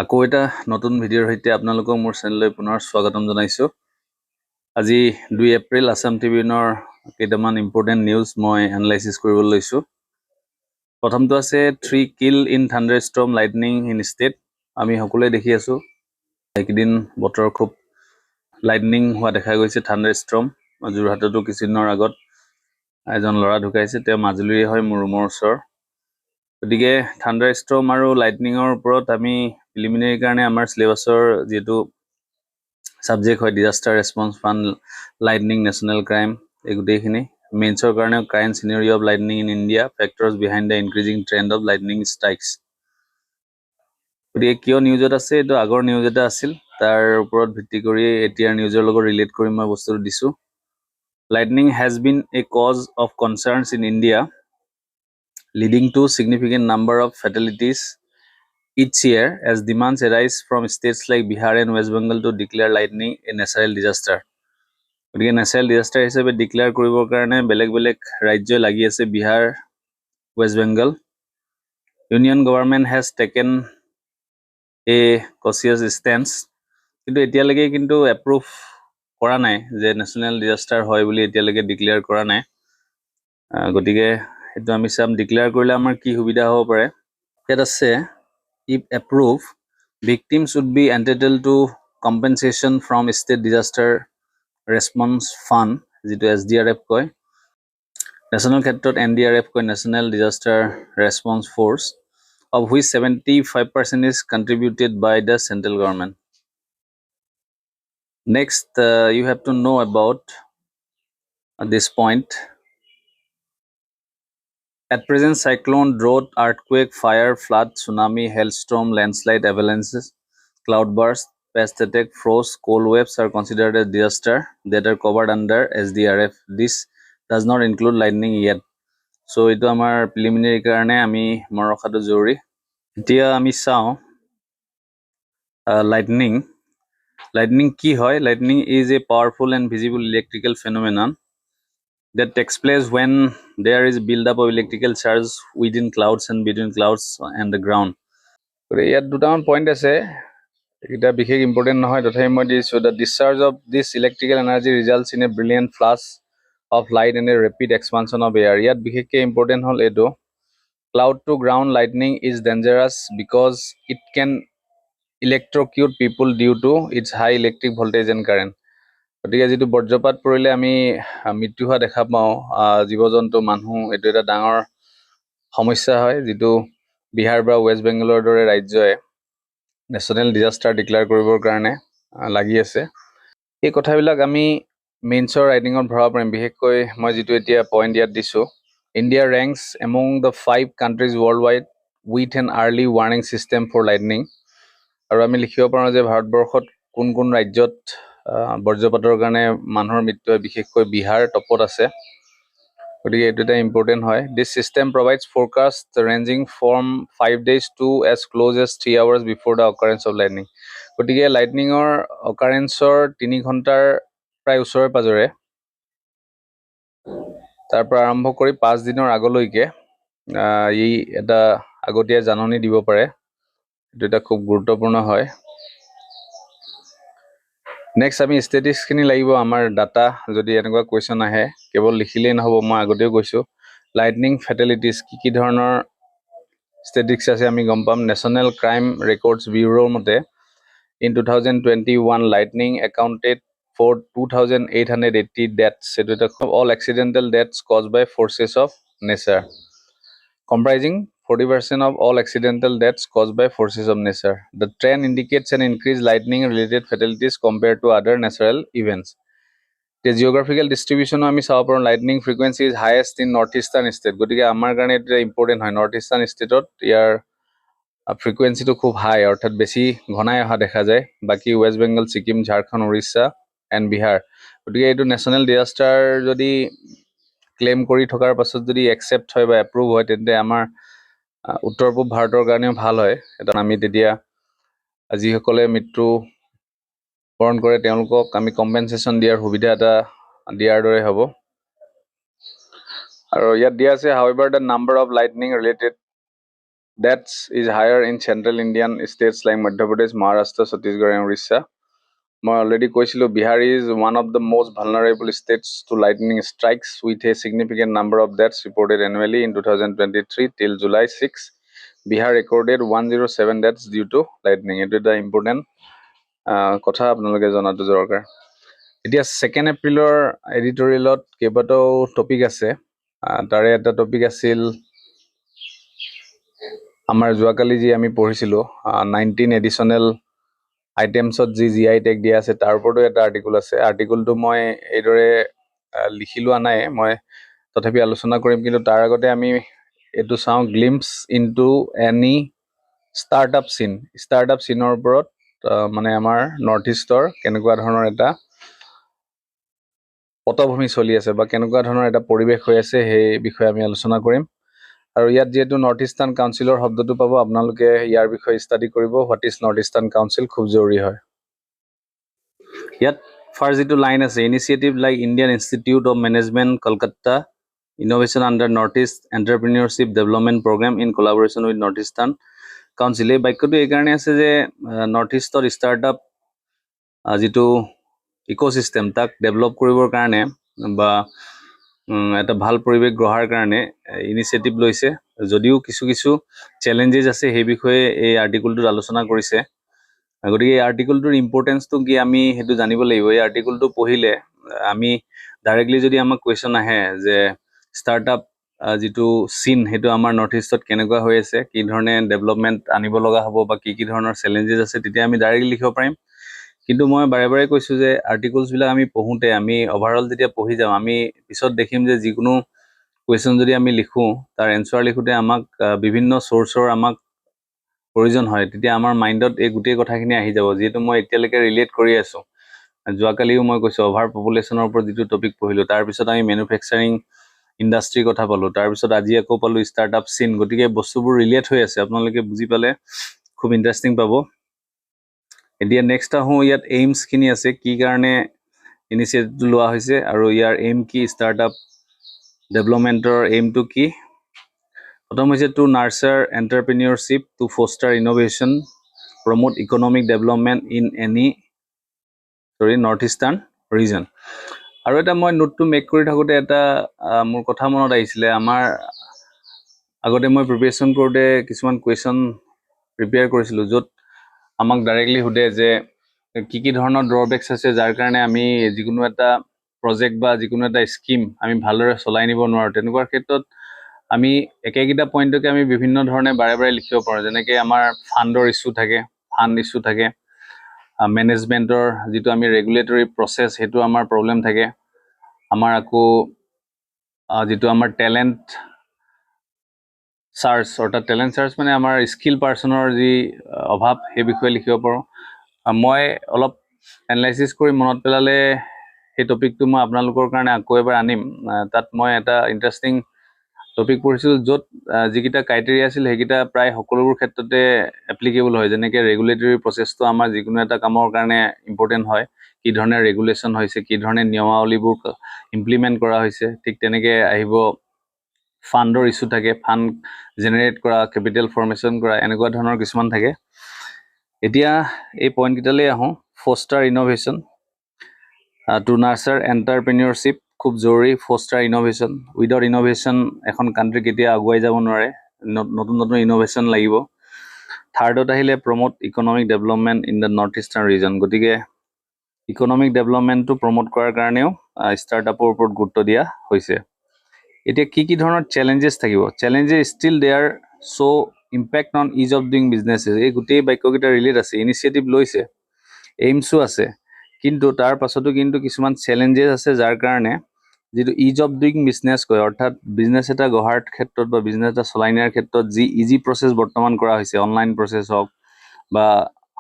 আকৌ এটা নতুন ভিডিঅ'ৰ সৈতে আপোনালোকক মোৰ চেনেললৈ পুনৰ স্বাগতম জনাইছোঁ। আজি 2 এপ্ৰিল আসাম ট্ৰিবিউনৰ কেইটামান ইম্পৰ্টেণ্ট নিউজ মই এনালাইচিছ কৰিবলৈ লৈছোঁ। প্ৰথমটো আছে 3 কিল in thunderstorm lightning in state. আমি সকলোৱে দেখি আছোঁ এইকেইদিন বতৰ খুব লাইটনিং হোৱা দেখা গৈছে। থাণ্ডাৰষ্টৰ্ম যোৰহাটতো কিছুদিনৰ আগত এজন ল'ৰা ঢুকাইছে, তেওঁ মাজুলীৰে হয়, মোৰ ৰুমৰ ওচৰ। গতিকে থাণ্ডাৰষ্টৰ্ম আৰু লাইটনিঙৰ ওপৰত আমি প্ৰিলিমিনাৰী কাৰণে আমাৰ চিলেবাছৰ যিটো ছাবজেক্ট হয় disaster response fund, lightning, national crime, এই গোটেইখিনি মেইনছৰ কাৰণেও current scenario of lightning in India, factors behind the increasing trend of lightning strikes. গতিকে কিয় নিউজত আছে, এইটো আগৰ নিউজ এটা আছিল, তাৰ ওপৰত ভিত্তি কৰি এতিয়াৰ নিউজৰ লগত ৰিলেট কৰি মই বস্তুটো দিছোঁ। Lightning has been a cause of concerns in India leading to significant number of fatalities each year as demands arise from states like Bihar and West Bengal to declare lightning a natural disaster. গতিকে natural disaster হিচাপে declare কৰিবৰ কাৰণে বেলেগ বেলেগ ৰাজ্য লাগি আছে, Bihar, west Bengal. Union government has taken a cautious stance, কিন্তু এতিয়ালৈকে কিন্তু এপ্ৰুভ কৰা নাই যে নেশ্যনেল ডিজাষ্টাৰ হয় বুলি এতিয়ালৈকে ডিক্লেয়াৰ কৰা নাই। গতিকে এইটো আমি চাম ডিক্লেয়াৰ কৰিলে আমাৰ কি সুবিধা হ'ব পাৰে। ইয়াত আছে, if approved, victims would be entitled to compensation from state disaster response fund, যিটো SDRF কয়, নেশ্যনেল ক্ষেত্ৰত NDRF কয়, national disaster response force, of which 75% is contributed by the central government. Next, you have to know about this point. At present, cyclone, drought, earthquake, fire, flood, tsunami, hailstorm, landslide, avalanches, cloudburst, pest attack, frost, cold waves are considered as disaster that are covered under SDRF. This does not include lightning yet. So এইটো আমাৰ preliminary কাৰণে আমি মনত ৰখাটো জৰুৰী। এতিয়া আমি চাওঁ লাইটনিং। লাইটনিং কি হয়? Lightning is a powerful and visible electrical phenomenon that takes place when there is build-up of electrical charge within clouds and between clouds and the ground. ইয়াত দুটামান পইণ্ট আছে, এইকেইটা বিশেষ ইম্পৰ্টেণ্ট নহয়, তথাপি মই দিছোঁ। The discharge of this electrical energy results in a brilliant flash of light and a rapid expansion of air. ইয়াত বিশেষকৈ ইম্পৰ্টেণ্ট হ'ল এইটো, cloud to ground lightning is dangerous because it can electrocute people due to its high electric voltage and current. গতিকে যিটো বজ্ৰপাত পৰিলে আমি মৃত্যু হোৱা দেখা পাওঁ, জীৱ জন্তু, মানুহ, এইটো এটা ডাঙৰ সমস্যা হয়, যিটো বিহাৰ বা ৱেষ্ট বেংগলৰ দৰে ৰাজ্যই নেশ্যনেল ডিজাষ্টাৰ ডিক্লেয়াৰ কৰিবৰ কাৰণে লাগি আছে। এই কথাবিলাক আমি মেইনছৰ ৰাইটিঙত ভৰাব পাৰিম। বিশেষকৈ মই যিটো এতিয়া পইণ্ট ইয়াত দিছোঁ, India ranks among the 5 countries worldwide with an early warning system for lightning. আৰু আমি লিখিব পাৰোঁ যে ভাৰতবৰ্ষত কোন কোন ৰাজ্যত বজ্ৰপাতৰ কাৰণে মানুহৰ মৃত্যু হয়, বিশেষকৈ বিহাৰ টপত আছে। গতিকে এইটো এটা ইম্পৰ্টেণ্ট হয়। This system provides forecast ranging from 5 days to as close as 3 hours before the occurrence of lightning. গতিকে লাইটনিঙৰ অকাৰেঞ্চৰ 3 ঘণ্টাৰ প্ৰায় ওচৰে পাজৰে, তাৰ পৰা আৰম্ভ কৰি 5 দিনৰ আগলৈকে ই এটা আগতীয়া জাননী দিব পাৰে। এইটো এটা খুব গুৰুত্বপূৰ্ণ হয়। নেক্সট আমি ষ্টেটিক্সখিনি লাগিব, আমাৰ ডাটা। যদি এনেকুৱা কুৱেশ্যন আহে কেৱল লিখিলেই নহ'ব, মই আগতেও কৈছোঁ লাইটনিং ফেটেলিটিছ কি কি ধৰণৰ ষ্টেটিক্স আছে আমি গম পাম। নেশ্যনেল ক্ৰাইম ৰেকৰ্ডছ ব্যুৰোৰ মতে in 2021 lightning accounted for 2,880 deaths. এইটো এটা all accidental deaths caused by forces of nature, comprising 40% of all accidental deaths caused by forces of nature. The trend indicates an increased lightning-related fatalities compared to other natural events. The geographical distribution আমি চাব পাৰোঁ, lightning frequency is highest in north eastern state. গতিকে আমাৰ কাৰণে এইটো important হয়। North eastern ষ্টেটত ইয়াৰ ফ্ৰিকুৱেঞ্চিটো খুব হাই, অৰ্থাৎ বেছি ঘনাই অহা দেখা যায়। বাকী ৱেষ্ট বেংগল, ছিকিম, ঝাৰখণ্ড, উৰিষ্যা এণ্ড বিহাৰ। গতিকে এইটো নেশ্যনেল ডিজাষ্টাৰ যদি ক্লেইম কৰি থকাৰ পাছত যদি একচেপ্ট হয় বা এপ্ৰুভ হয়, তেন্তে আমাৰ উত্তৰ পূব ভাৰতৰ কাৰণেও ভাল হয়। এটা আমি তেতিয়া যিসকলে মৃত্যু বৰণ কৰে তেওঁলোকক আমি কম্পেনচেশ্যন দিয়াৰ সুবিধা এটা দিয়াৰ দৰে হ'ব। আৰু ইয়াত দিয়া আছে, however the number of lightning related That is higher in central Indian states like Madhya Pradesh, Maharashtra, Chhattisgarh, and Orissa. I already কৈছিলো Bihar is one of the most vulnerable states to lightning strikes with a significant number of deaths reported annually. In 2023 till July 6, Bihar recorded 107 deaths due to lightning. It is the important কথা আপোনালোকে জনাটো দৰকাৰ। এতিয়া 2 এপ্ৰিলৰ এডিটৰিয়েলত কেইবাটাও topic আছে। তাৰে এটা টপিক আছিল আমাৰ যোৱাকালি যি আমি পঢ়িছিলো 19 এডিশনেল আইটেমছত যি GI টেগ দিয়া আছে তাৰ ওপৰতো এটা আৰ্টিকল আছে। আৰ্টিকলটো মই এইদৰে লিখি লোৱা নাই, মই তথাপি আলোচনা কৰিম, কিন্তু তাৰ আগতে আমি এইটো চাওঁ গ্লিম্পছ ইনটু এনি ষ্টাৰ্টআপ চিন। ষ্টাৰ্টআপ চিনৰ ওপৰত মানে আমাৰ নৰ্থ ইষ্টৰ কেনেকুৱা ধৰণৰ এটা পটভূমি চলি আছে বা কেনেকুৱা ধৰণৰ এটা পৰিৱেশ হৈ আছে সেই বিষয়ে আমি আলোচনা কৰিম। আৰু ইয়াত যেহেতু নৰ্থ ইষ্টাৰ্ণ কাউন্সিলৰ শব্দটো পাব, আপোনালোকে ইয়াৰ বিষয়ে ষ্টাডি কৰিব। What is North Eastern Council খুব জৰুৰী হয়। ইয়াত ফাৰ্ষ্ট যিটো লাইন আছে, initiative like Indian Institute of Management Kolkata innovation under North East entrepreneurship development programme in collaboration with North Eastern Council. এই বাক্যটো এইকাৰণে আছে যে নৰ্থ ইষ্টৰ ষ্টাৰ্টআপ যিটো ইক'চিষ্টেম তাক ডেভেলপ কৰিবৰ কাৰণে বা এটা ভাল পৰিৱেশ গঢ়াৰ কাৰণে ইনিচিয়েটিভ লৈছে। যদিও কিছু কিছু চেলেঞ্জেছ আছে সেই বিষয়ে এই আৰ্টিকলটোত আলোচনা কৰিছে। গতিকে এই আৰ্টিকলটোৰ ইম্পৰ্টেঞ্চটো কি আমি সেইটো জানিব লাগিব। এই আৰ্টিকলটো পঢ়িলে আমি ডাইৰেক্টলি যদি আমাক কুৱেশ্যন আহে যে ষ্টাৰ্টআপ যিটো চিন সেইটো আমাৰ নৰ্থ ইষ্টত কেনেকুৱা হৈ আছে, কি ধৰণে ডেভেলপমেণ্ট আনিব লগা হ'ব বা কি ধৰণৰ চেলেঞ্জেছ আছে, তেতিয়া আমি ডাইৰেক্টলি লিখিব পাৰিম। কিন্তু মই বাৰে বাৰে কৈছোঁ যে আৰ্টিকলছবিলাক আমি পঢ়োঁতে আমি অভাৰঅল যেতিয়া পঢ়ি যাম, আমি পিছত দেখিম যে যিকোনো কুৱেশ্যন যদি আমি লিখোঁ তাৰ এনচাৰ লিখোঁতে আমাক বিভিন্ন চ'ৰ্চৰ আমাক প্ৰয়োজন হয়। তেতিয়া আমাৰ মাইণ্ডত এই গোটেই কথাখিনি আহি যাব, যিহেতু মই এতিয়ালৈকে ৰিলেট কৰি আছোঁ। যোৱাকালিও মই কৈছোঁ অভাৰ পপুলেশ্যনৰ ওপৰত যিটো টপিক পঢ়িলোঁ, তাৰপিছত আমি মেনুফেকচাৰিং ইণ্ডাষ্ট্ৰীৰ কথা পালোঁ, তাৰপিছত আজি আকৌ পালোঁ ষ্টাৰ্টআপ চিন। গতিকে বস্তুবোৰ ৰিলেট হৈ আছে, আপোনালোকে বুজি পালে খুব ইণ্টাৰেষ্টিং পাব। এতিয়া নেক্সট আহোঁ, ইয়াত এইমছখিনি আছে, কি কাৰণে ইনিচিয়েটিভটো লোৱা হৈছে আৰু ইয়াৰ এইম কি, ষ্টাৰ্টআপ ডেভেলপমেণ্টৰ এইমটো কি। প্ৰথম হৈছে to nurture entrepreneurship, to foster innovation, promote economic development in north eastern region. আৰু এটা মই নোটটো মেক কৰি থাকোঁতে এটা মোৰ কথা মনত আহিছিলে। আমাৰ আগতে মই প্ৰিপেৰেশ্যন কৰোঁতে কিছুমান কুৱেশ্যন প্ৰিপেয়াৰ কৰিছিলোঁ, য'ত আমাক ডাইৰেক্টলি সোধে যে কি ধৰণৰ ড্ৰবেক্স আছে যাৰ কাৰণে আমি যিকোনো এটা প্ৰজেক্ট বা যিকোনো এটা স্কিম আমি ভালদৰে চলাই নিব নোৱাৰোঁ। তেনেকুৱা ক্ষেত্ৰত আমি একেকেইটা পইণ্টকে আমি বিভিন্ন ধৰণে বাৰে বাৰে লিখিব পাৰোঁ। যেনেকৈ আমাৰ ফাণ্ডৰ ইছ্যু থাকে, মেনেজমেণ্টৰ যিটো আমি ৰেগুলেটৰী প্ৰচেছ সেইটো আমাৰ প্ৰব্লেম থাকে, আমাৰ আকৌ যিটো আমাৰ টেলেণ্ট চাৰ্চ, অৰ্থাৎ টেলেণ্ট চাৰ্চ মানে আমাৰ স্কিল পাৰ্চনৰ যি অভাৱ সেই বিষয়ে লিখিব পাৰোঁ। মই অলপ এনালাইচিছ কৰি মনত পেলালে সেই টপিকটো মই আপোনালোকৰ কাৰণে আকৌ এবাৰ আনিম। তাত মই এটা ইণ্টাৰেষ্টিং টপিক পঢ়িছিলোঁ, য'ত যিকেইটা ক্ৰাইটেৰিয়া আছিল সেইকেইটা প্ৰায় সকলোবোৰ ক্ষেত্ৰতে এপ্লিকেবল হয়। যেনেকৈ ৰেগুলেটৰী প্ৰচেছটো আমাৰ যিকোনো এটা কামৰ কাৰণে ইম্পৰ্টেণ্ট হয়, কি ধৰণে ৰেগুলেশ্যন হৈছে, কি ধৰণে নিয়মাৱলীবোৰ ইমপ্লিমেণ্ট কৰা হৈছে। ঠিক তেনেকৈ আহিব ফাণ্ডৰ ইছ্যু থাকে, ফাণ্ড জেনেৰেট কৰা, কেপিটেল ফৰ্মেশ্যন কৰা, এনেকুৱা ধৰণৰ কিছুমান থাকে। এতিয়া এই পইণ্টকেইটালৈ আহোঁ। Foster innovation, two nurture entrepreneurship খুব জৰুৰী। ফষ্টাৰ ইন'ভেশ্যন, উইদাউট ইন'ভেশ্যন এখন কাণ্ট্ৰি কেতিয়া আগুৱাই যাব নোৱাৰে, নতুন নতুন ইন'ভেশ্যন লাগিব। থাৰ্ডত আহিলে promote economic development in the North eastern region. গতিকে ইকনমিক ডেভেলপমেণ্টটো প্ৰমোট কৰাৰ কাৰণেও ষ্টাৰ্টআপৰ ওপৰত গুৰুত্ব দিয়া হৈছে। এতিয়া কি ধৰণৰ চেলেঞ্জেছ থাকিব, challenges still there show' impact on ease of doing businesses. এই গোটেই বাক্যকেইটা ৰিলেট আছে, ইনিচিয়েটিভ লৈছে, এইমছো আছে, কিন্তু তাৰ পাছতো কিন্তু কিছুমান চেলেঞ্জেছ আছে, যাৰ কাৰণে যিটো ইজ অফ ডুইং বিজনেছ কয়, অৰ্থাৎ বিজনেছ এটা গঢ়াৰ ক্ষেত্ৰত বা বিজনেছ এটা চলাই নিয়াৰ ক্ষেত্ৰত যি ইজি প্ৰচেছ বৰ্তমান কৰা হৈছে, অনলাইন প্ৰচেছ হওক বা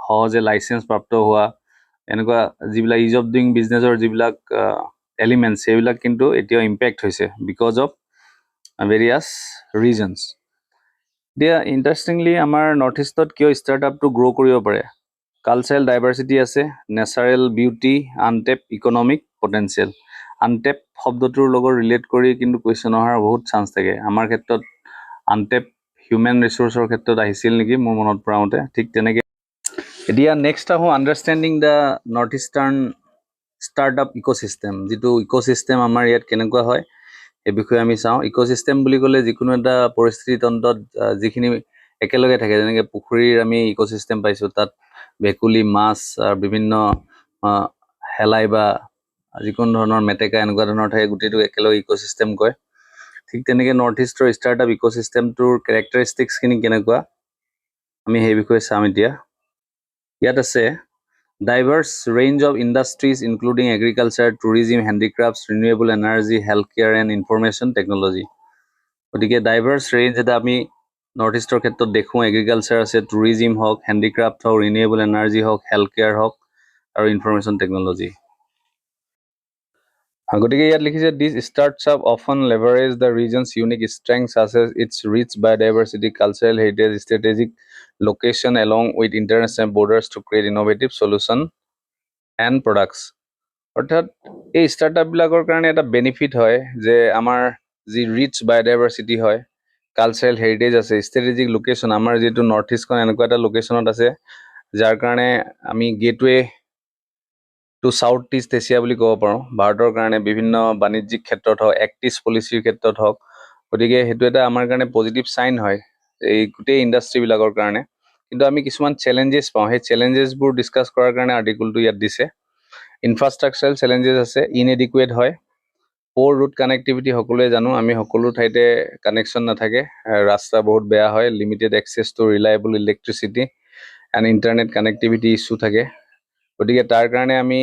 সহজে লাইচেঞ্চ প্ৰাপ্ত হোৱা, এনেকুৱা যিবিলাক ইজ অফ ডুইং বিজনেছৰ যিবিলাক এলিমেণ্টছ, সেইবিলাক কিন্তু এতিয়াও ইম্পেক্ট হৈছে বিকজ অফ ভেৰিয়াছ ৰিজনছ। এতিয়া ইণ্টাৰেষ্টিংলি আমাৰ নৰ্থ ইষ্টত কিয় ষ্টাৰ্টআপটো গ্ৰ' কৰিব পাৰে, কালচাৰেল ডাইভাৰ্চিটি আছে, নেচাৰেল বিউটি, আনটেপ ইকনমিক পটেঞ্চিয়েল। আনটেপ শব্দটোৰ লগত ৰিলেট কৰি কিন্তু কুৱেশ্যন অহাৰ বহুত চান্স থাকে। আমাৰ ক্ষেত্ৰত আনটেপ হিউম্যান ৰিসোৰ্চৰ ক্ষেত্ৰত আহিছিল নেকি মোৰ মনত পৰামতে ঠিক তেনেকৈ এতিয়া নেক্সট আহোঁ understanding the North eastern startup ecosystem যিটো ইক'চিষ্টেম আমাৰ ইয়াত কেনেকুৱা হয় এই বিষয়ে আমি চাওঁ ইক'চিষ্টেম বুলি ক'লে যিকোনো এটা পৰিস্থিতি তন্ত্ৰত যিখিনি একেলগে থাকে যেনেকৈ পুখুৰীৰ আমি ইক'চিষ্টেম পাইছোঁ তাত ভেকুলী মাছ বিভিন্ন শেলাই বা যিকোনো ধৰণৰ মেটেকা এনেকুৱা ধৰণৰ থাকে গোটেইটো একেলগে ইক'চিষ্টেম কয় ঠিক তেনেকৈ নৰ্থ ইষ্টৰ ষ্টাৰ্টআপ ইক'চিষ্টেমটোৰ কেৰেক্টাৰিষ্টিক্সখিনি কেনেকুৱা আমি সেই বিষয়ে চাম এতিয়া ইয়াত আছে diverse range of industries including agriculture tourism handicrafts renewable energy health care and information technology গতিকে ডাইভাৰ্ছ ৰেঞ্জ এটা আমি নৰ্থ ইষ্টৰ ক্ষেত্ৰত দেখোঁ এগ্ৰিকালচাৰ আছে টুৰিজিম হওক হেণ্ডিক্ৰাফ্ট হওক ৰিনিউৱেবল এনাৰ্জি হওক হেল্থ কেয়াৰ হওক আৰু ইনফৰমেশ্যন টেকন'লজি গতিকে ইয়াত লিখিছে this startup often leverage the region's unique strength such as its rich biodiversity cultural heritage strategic location along with international borders to create innovative solution and products অৰ্থাৎ এই ষ্টাৰ্টআপবিলাকৰ কাৰণে এটা benefit হয় যে আমাৰ যি ৰিচ বায়'ডাইভাৰ্চিটি হয় কালচাৰেল হেৰিটেজ আছে ষ্ট্ৰেটেজিক লোকেশ্যন আমাৰ যিটো নৰ্থ ইষ্টখন এনেকুৱা এটা লোকেশ্যনত আছে যাৰ কাৰণে আমি gateway to South East Asia বুলি ক'ব পাৰোঁ ভাৰতৰ কাৰণে বিভিন্ন বাণিজ্যিক ক্ষেত্ৰত হওক এক্ট ইষ্ট পলিচিৰ ক্ষেত্ৰত হওক গতিকে সেইটো এটা আমাৰ কাৰণে পজিটিভ চাইন হয় এই গোটেই ইণ্ডাষ্ট্ৰীবিলাকৰ কাৰণে কিন্তু আমি কিছুমান চেলেঞ্জেছ পাওঁ সেই চেলেঞ্জেছবোৰ ডিছকাছ কৰাৰ কাৰণে আৰ্টিকলটো ইয়াত দিছে ইনফ্ৰাষ্ট্ৰাকচাৰেল চেলেঞ্জেছ আছে ইনএডিকুৱেট হয় প'ৰ ৰুট কানেক্টিভিটি সকলোৱে জানো আমি সকলো ঠাইতে কানেকশ্যন নাথাকে ৰাস্তা বহুত বেয়া হয় limited access to reliable electricity and internet connectivity issue থাকে গতিকে তাৰ কাৰণে আমি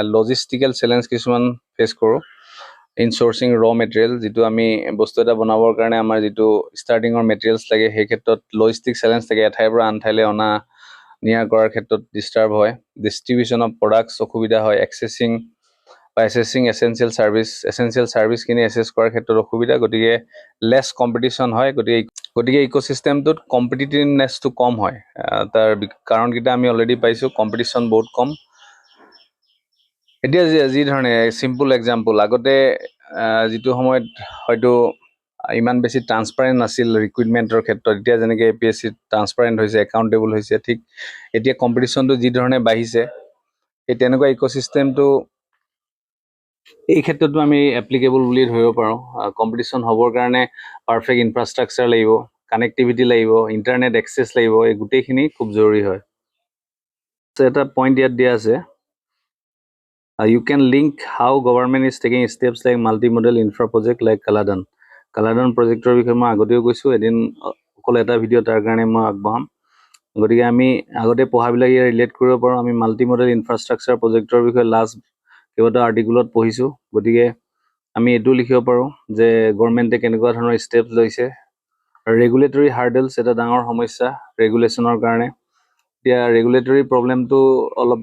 লজিষ্টিকেল চেলেঞ্জ কিছুমান ফেচ কৰোঁ ইনচোৰ্চিং ৰ মেটেৰিয়েল যিটো আমি বস্তু এটা বনাবৰ কাৰণে আমাৰ যিটো ষ্টাৰ্টিঙৰ মেটেৰিয়েলছ লাগে সেই ক্ষেত্ৰত লজিষ্টিক চেলেঞ্জ থাকে এঠাইৰ পৰা আন ঠাইলৈ অনা নিয়া কৰাৰ ক্ষেত্ৰত ডিষ্টাৰ্ব হয় ডিষ্ট্ৰিবিউশ্যন অফ প্ৰডাক্টছ অসুবিধা হয় এছেছিং এছেঞ্চিয়েল ছাৰ্ভিচখিনি এছেছ কৰাৰ ক্ষেত্ৰত অসুবিধা গতিকে লেছ কম্পিটিশ্যন হয় গতিকে ইক'চিষ্টেমটোত কম্পিটিটিভনেছটো কম হয় তাৰ কাৰণকেইটা আমি অলৰেডি পাইছোঁ কম্পিটিশ্যন বহুত কম এতিয়া যি ধৰণে চিম্পল এক্সাম্পল আগতে যিটো সময়ত হয়তো ইমান বেছি ট্ৰান্সপাৰেণ্ট নাছিল ৰিক্ৰুইটমেণ্টৰ ক্ষেত্ৰত এতিয়া যেনেকৈ APSC ট্ৰান্সপাৰেণ্ট হৈছে একাউণ্টেবল হৈছে ঠিক এতিয়া কম্পিটিশ্যনটো যি ধৰণে বাঢ়িছে এই তেনেকুৱা ইক'চিষ্টেমটো এই ক্ষেত্ৰতো আমি এপ্লিকেবল বুলি ধৰিব পাৰোঁ কম্পিটিশ্যন হ'বৰ কাৰণে পাৰফেক্ট ইনফ্ৰাষ্ট্ৰাকচাৰ লাগিব কানেক্টিভিটি লাগিব ইণ্টাৰনেট এক্সেছ লাগিব এই গোটেইখিনি খুব জৰুৰী হয় এটা পইণ্ট ইয়াত দিয়া আছে you can link how government is taking steps like multimodal infra project like Kaladan projector বিষয়ে মই আগতেও কৈছোঁ এদিন অকল এটা ভিডিঅ' তাৰ কাৰণে মই আগবঢ়াম গতিকে আমি আগতে পঢ়াবিলাক ইয়াৰ ৰিলেট কৰিব পাৰোঁ আমি মাল্টিমডেল ইনফ্ৰাষ্ট্ৰাকচাৰ প্ৰজেক্টৰ বিষয়ে লাষ্ট কেইবাটাও আৰ্টিকুলত পঢ়িছোঁ গতিকে আমি এইটো লিখিব পাৰোঁ যে গভৰ্ণমেণ্টে কেনেকুৱা ধৰণৰ ষ্টেপছ লৈছে ৰেগুলেটৰী হাৰ্ডেলছ এটা ডাঙৰ সমস্যা ৰেগুলেশ্যনৰ কাৰণে এতিয়া ৰেগুলেটৰী প্ৰব্লেমটো অলপ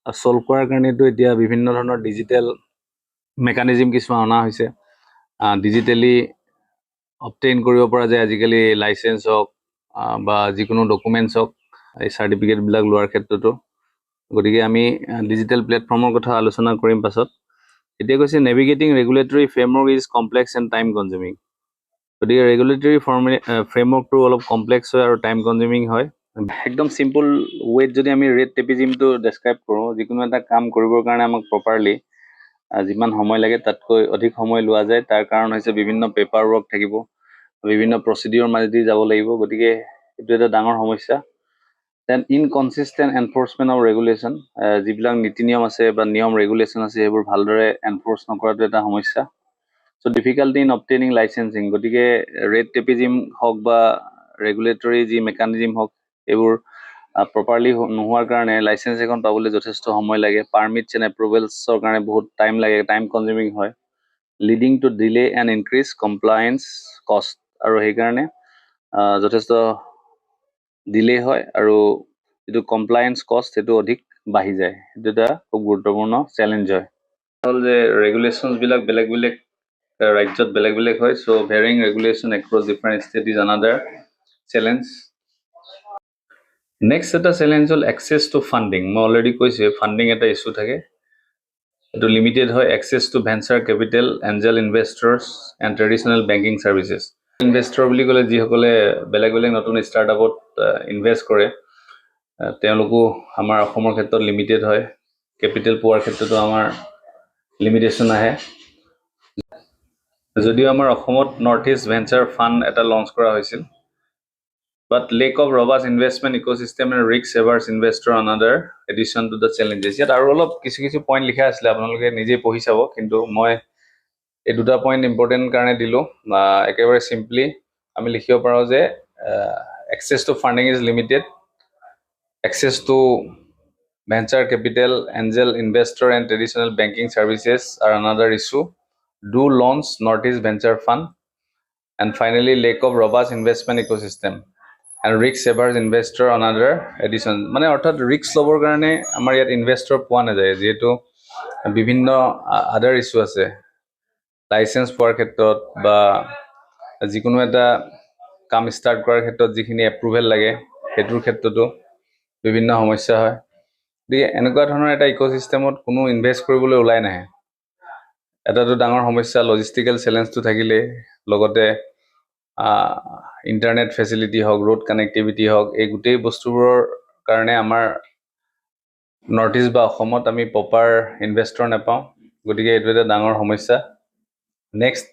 সলভ কৰাৰ কাৰণেতো এতিয়া বিভিন্ন ধৰণৰ ডিজিটেল মেকানিজিম কিছুমান অনা হৈছে ডিজিটেলি অবটেইন কৰিব পৰা যায় আজিকালি লাইচেঞ্চ হওক বা যিকোনো ডকুমেণ্টছ হওক এই চাৰ্টিফিকেটবিলাক লোৱাৰ ক্ষেত্ৰতো গতিকে আমি ডিজিটেল প্লেটফৰ্মৰ কথা আলোচনা কৰিম পাছত এতিয়া কৈছে navigating regulatory framework is complex and time consuming গতিকে ৰেগুলেটৰী ফ্ৰেমৱৰ্কটো অলপ কমপ্লেক্স হয় আৰু টাইম কনজিউমিং হয় একদম চিম্পল ৱেত যদি আমি ৰেড টেপিজিমটো ডেছক্ৰাইব কৰোঁ যিকোনো এটা কাম কৰিবৰ কাৰণে আমাক প্ৰপাৰলি যিমান সময় লাগে তাতকৈ অধিক সময় লোৱা যায় তাৰ কাৰণ হৈছে বিভিন্ন পেপাৰ ৱৰ্ক থাকিব বিভিন্ন প্ৰচিডিউৰ মাজেদি যাব লাগিব গতিকে এইটো এটা ডাঙৰ সমস্যা দেন ইনকনচিষ্টেণ্ট এনফৰ্চমেণ্ট অফ ৰেগুলেশ্যন যিবিলাক নীতি নিয়ম আছে বা নিয়ম ৰেগুলেশ্যন আছে সেইবোৰ ভালদৰে এনফৰ্চ নকৰাটো এটা সমস্যা চ' ডিফিকাল্টি ইন অবটেইনিং লাইচেঞ্চিং গতিকে ৰেড টেপিজিম হওক বা ৰেগুলেটৰী যি মেকানিজিম হওক এইবোৰ প্ৰপাৰলি নোহোৱাৰ কাৰণে লাইচেঞ্চ এখন পাবলৈ যথেষ্ট সময় লাগে পাৰ্মিটছ এণ্ড এপ্ৰুভেলছৰ কাৰণে বহুত টাইম লাগে টাইম কনজিউমিং হয় leading to delay and increase compliance কষ্ট আৰু সেইকাৰণে যথেষ্ট ডিলে হয় আৰু যিটো কমপ্লায়েন্স কষ্ট সেইটো অধিক বাঢ়ি যায় সেইটো এটা খুব গুৰুত্বপূৰ্ণ চেলেঞ্জ হয় হ'ল যে ৰেগুলেশ্যনছবিলাক বেলেগ বেলেগ ৰাজ্যত বেলেগ বেলেগ হয় so' varying regulation across different state is another challenge next এটা চেলেঞ্জ হ'ল এক্সেছ টু ফাণ্ডিং মই অলৰেডি কৈছোঁ ফাণ্ডিং এটা ইছ্যু থাকে এইটো লিমিটেড হয় access to venture capital angel investors and traditional banking services investor বুলি ক'লে যিসকলে বেলেগ বেলেগ নতুন ষ্টাৰ্টআপত ইনভেষ্ট কৰে তেওঁলোকো আমাৰ অসমৰ ক্ষেত্ৰত লিমিটেড হয় কেপিটেল পোৱাৰ ক্ষেত্ৰতো আমাৰ লিমিটেশ্যন আহে যদিও আমাৰ অসমত নৰ্থ ইষ্ট ভেঞ্চাৰ ফাণ্ড এটা লঞ্চ কৰা হৈছিল but lack of robust investment ecosystem and risk averse investor another addition to the challenges ইয়াত আৰু অলপ কিছু পইণ্ট লিখা আছিলে আপোনালোকে নিজে পঢ়ি চাব কিন্তু মই এই দুটা পইণ্ট ইম্পৰ্টেণ্ট কাৰণে দিলো একেবাৰে সিম্পলি আমি লিখিব পাৰো যে access to funding is limited access to venture capital angel investor and traditional banking services are another issue do launch Northeast venture fund and finally lack of robust investment ecosystem and risk averse investor another addition মানে অৰ্থাৎ risk লবৰ কাৰণে আমাৰ ইয়াত investor পোৱা নাযায় যেটো বিভিন্ন আদাৰ ইস্যু আছে লাইসেন্স পোৱাৰ ক্ষেত্ৰত বা যিকোনো এটা কাম ষ্টাৰ্ট কৰাৰ ক্ষেত্ৰত যিখিনি এপ্ৰুভেল লাগে হেতুৰ ক্ষেত্ৰতো বিভিন্ন সমস্যা হয় এনেকুৱা ধৰণৰ এটা ইকোসিস্টেমত কোনো ইনভেষ্ট কৰিবলৈ ওলাই নাহে এটাটো ডাঙৰ সমস্যা লজিষ্টিকেল চ্যালেঞ্জটো থাকিলে লগতে ইন্টাৰনেট ফেসিলিটি হক ৰোড কানেক্টিভিটি হক এই গুটেই বস্তুবোৰৰ কাৰণে আমাৰ নৰ্থ ইষ্ট বা অসমত আমি প্ৰপাৰ ইনভেষ্টৰ নাপাওঁ গতিকে এইটো এটা ডাঙৰ সমস্যা next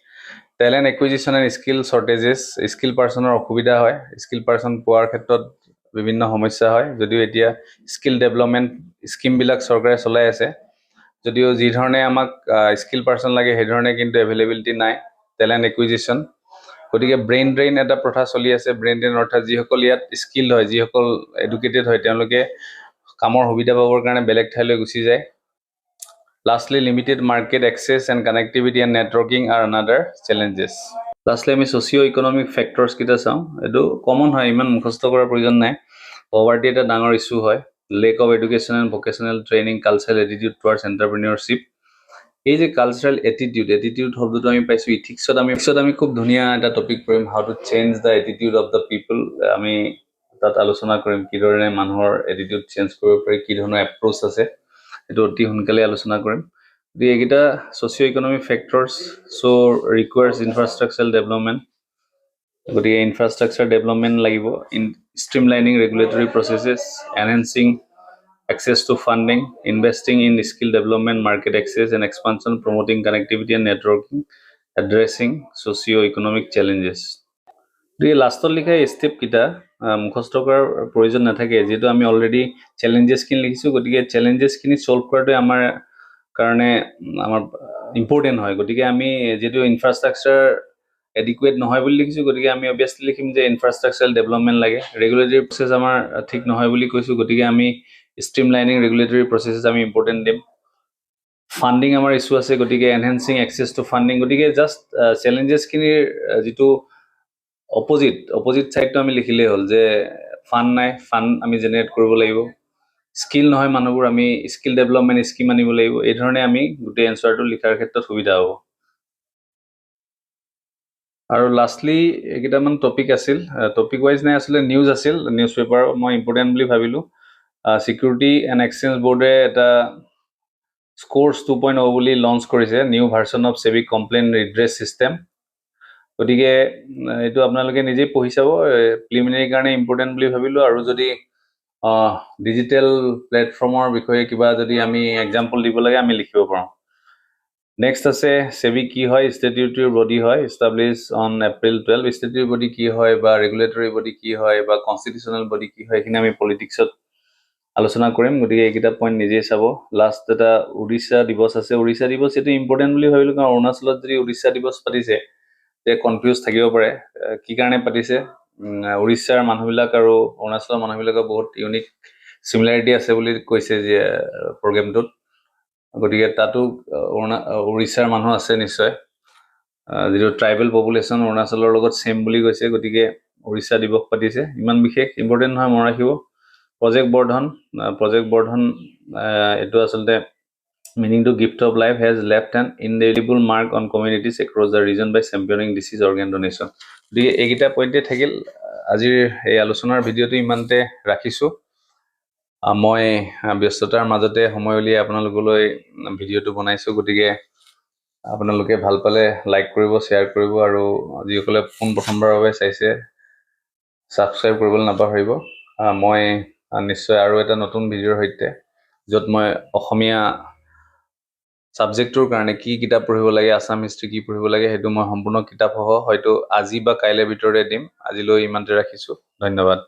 talent acquisition and skill shortages skill পাৰ্সনৰ অসুবিধা হয় স্কিল পাৰ্সন পোৱাৰ ক্ষেত্ৰত বিভিন্ন সমস্যা হয় যদিও এতিয়া স্কিল ডেভেলপমেন্ট স্কিম বিলাক চৰকাৰে চলাই আছে যদিও যি ধৰণে আমাক স্কিল পাৰ্সন লাগে সেই ধৰণে কিন্তু এভেইলেবিলিটি নাই টেলেন্ট একুইজিশন গতিকে ব্ৰেইন ড্ৰেইন এটা প্ৰথা চলি আছে ব্ৰেইন ড্ৰেইন অৰ্থাৎ যিসকল ইয়াত স্কিল হয় যিসকল এডুকেটেড হয় তেওঁলোকে কামৰ সুবিধা পাবৰ কাৰণে বেলেগ ঠাইলৈ গুচি যায় lastly limited market access and connectivity and networking are another challenges lastly আমি socio economic factors কিটা চাওঁ এটো কমন হয় ইমান মুখস্থ কৰাৰ প্ৰয়োজন নাই poverty এটা ডাঙৰ ইস্যু হয় lack of education and vocational training cultural attitude towards entrepreneurship এই যে কালচারাল এটিটিউড শব্দটো আমি পাইছো ইথিক্সত আমি খুব ধুনিয়া এটা টপিক কৰিম how to change the attitude of the people আমি তাত আলোচনা কৰিম কি ধৰণে মানুহৰ এটিটিউড চেঞ্জ কৰিব পাৰি কি ধৰণৰ এপ্ৰোচ আছে এটো অতি সোনকালে আলোচনা কৰিম এইগিটা socio economic factors so requires infrastructural development গতিকে ইনফ্ৰাষ্ট্ৰাকচাৰ ডেভেলপমেন্ট লাগিব in streamlining regulatory processes enhancing access to funding, investing in skill development, market access and expansion, promoting connectivity and networking, addressing socio-economic challenges. The last লিখা step কিটা মুখস্থ কৰাৰ প্ৰয়োজন নাথাকে যেটো আমি অলৰেডি চ্যালেঞ্জেস কিন লিখিছো গতিকে চ্যালেঞ্জেস কিনি সলভ কৰাটো আমাৰ কাৰণে আমাৰ ইম্পৰ্টেন্ট হয় গতিকে আমি যেটো ইনফ্ৰাষ্ট্ৰাকচাৰ এডিকুৱেট নহয় বুলি লিখিছো গতিকে আমি অবিয়াসলি লিখিম যে ইনফ্ৰাষ্ট্ৰাকচাৰাল ডেভেলপমেন্ট লাগে ৰেগুলেটৰী প্ৰসেস আমাৰ ঠিক নহয় বুলি কৈছো গতিকে আমি streamlining regulatory processes আমি important দিম funding আমাৰ ইস্যু আছে গতিকে enhancing access to funding গতিকে just challenges কিনিৰ যেটো opposite side to আমি লিখিলে হল যে ফান্ড নাই ফান্ড আমি জেনাৰেট কৰিব লাগিব স্কিল নহয় মানুহবোৰ আমি স্কিল ডেভেলপমেন্ট স্কিম আনিব লাগিব এই ধৰণে আমি গুটে এনসাৰটো লিখাৰ ক্ষেত্ৰত সুবিধা হ'ব আৰু লাষ্টলি একিটামান টপিক আছিল টপিক ওয়াইজ নাই আসলে নিউজ আছিল নিউজ পেপাৰ মই ইম্পৰ্টেন্ট বুলি ভাবিলো Security and Exchange Board এটা Scores 2.0 বুলি লঞ্চ কৰিছে new version of SEBI complaint redress system গতিকে এটো আপোনালোকে নিজে পঢ়ি চাব প্ৰিলিমিনাৰী কাৰণে ইম্পৰ্টেন্ট বুলি ভাবিলো আৰু যদি ডিজিটাল প্ল্যাটফৰ্মৰ বিষয়ে কিবা যদি আমি এক্সাম্পল দিব লাগে আমি লিখিব পাৰোঁ নেক্সট আছে SEBI কি হয় স্ট্যাটিউটৰী বডি হয় এস্টাবলিশ অন এপ্ৰিল 12 স্ট্যাটিউটৰী বডি কি হয় বা ৰেগুলেটৰী বডি কি হয় বা কনস্টিটিউশনাল বডি কি হয় এখিনি আমি পলিটিক্সত আলোচনা কৰিম গতিকে এইকিটা পইণ্ট নিজে চাব লাষ্ট এটা ওড়িশা দিৱস আছে ওড়িশা দিৱস এটো ইম্পৰ্টেন্ট বুলি ভাবিলো কাৰণ অৰুণাচলত যদি ওড়িশা দিৱস পাতিছে তে কনফিউজ থাকিব পাৰে কি কাৰণে পাতিছে ওড়িশাৰ মানুহবিলাক আৰু অৰুণাচলৰ মানুহবিলাকৰ বহুত ইউনিক সিমিলাৰিটি আছে বুলি কৈছে যে প্ৰগ্ৰামটোত গতিকে তাতো ওড়িশাৰ মানুহ আছে নিশ্চয় যিটো ট্ৰাইবেল পপুলেশন অৰুণাচলৰ লগত সেম বুলি কৈছে গতিকে ওড়িশা দিৱস পাতিছে ইমান বিশেষ ইম্পৰ্টেন্ট নহয় মন ৰাখিব Project Bordhan eto asalte meaning to gift of life has left an indelible mark on communities across the region by championing disease organ donation di egita pointe thakil ajir ei alochonar video tu imante rakhisu moi ব্যস্ততাৰ মাজতে সময় উলিয়াই আপোনালোকলৈ ভিডিওটো বনাইছো গতিকে আপোনালোকে ভাল পালে লাইক কৰিব, শ্বেয়াৰ কৰিব, আৰু যিসকলে প্ৰথমবাৰৰ বাবে চাইছে ছাবস্ক্ৰাইব কৰিবলৈ নাপাহৰিব। মই নিশ্চয় আৰু এটা নতুন ভিডিঅ'ৰ সৈতে, য'ত মই অসমীয়া ছাবজেক্টটোৰ কাৰণে কি কিতাপ পঢ়িব লাগে, আছাম হিষ্ট্ৰী কি পঢ়িব লাগে, সেইটো মই সম্পূৰ্ণ কিতাপসহ হয়তো আজি বা কাইলৈৰ ভিতৰতে দিম। আজিলৈ ইমানতে ৰাখিছোঁ। ধন্যবাদ।